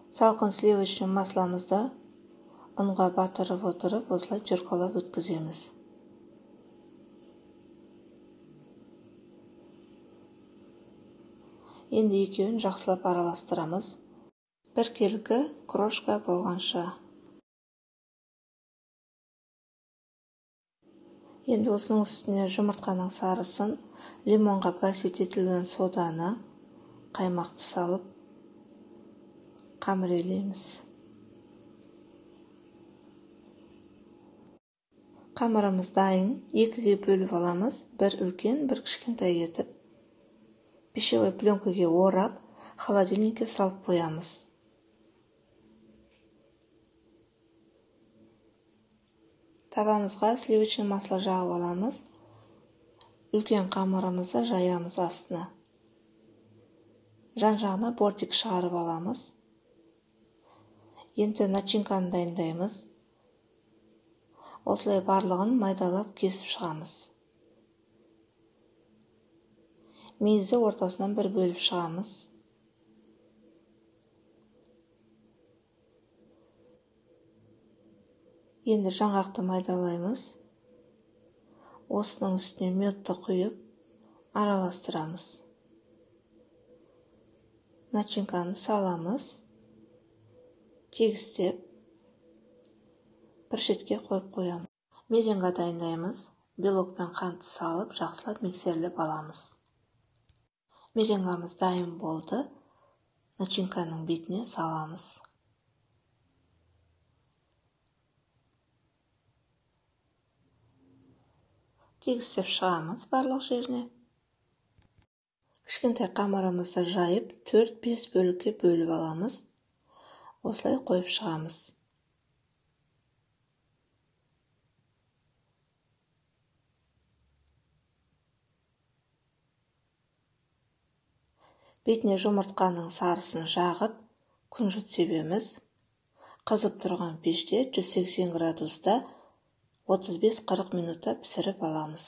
Салқын сливочный масламызды ұнға батырып отырып, осылай жырқалап өткіземіз. Енді екеуін жақсылап араластырамыз. Бір келгі крошка болғанша. Енді осының үстіне жұмыртқаның сарысын, лимонға қасиет етілген соданы, қаймақты салып, қамырелейміз. Қамырымыз дайын, екіге бөліп аламыз, бір үлкен, бір кішкентай етіп. Пищевой пленкаге орап, холодильникке салып қоямыз. Табамызға сливочный масло жағып аламыз. Үлкен қамырымызды жаямыз астына. Жан-жағына бортик шығарып аламыз. Енді начинканы дайындаймыз. Осылай барлығын майдалап кесіп шығамыз. Мейізді ортасынан бір бөліп шығамыз. Енді жаңғақты майдалаймыз. Осының үстіне медті құйып, араластырамыз. Начинканы саламыз. Тегістеп, бір шетке қойып қоямыз. Меренга дайындаймыз. Белок пен қантты салып, жақсылап миксерлеп аламыз. Меренгамыз дайын болды. Начинканың бетіне саламыз. Тегістеп шығамыз барлық жеріне. Кішкентай қамырымызды жайып, 4-5 бөлікке бөліп аламыз. Осылай қойып шығамыз. Бетіне жұмыртқаның сарысын жағып, күнжіт себеміз. Қызып тұрған пеште 180 градуста 35-40 минутта пісіріп аламыз.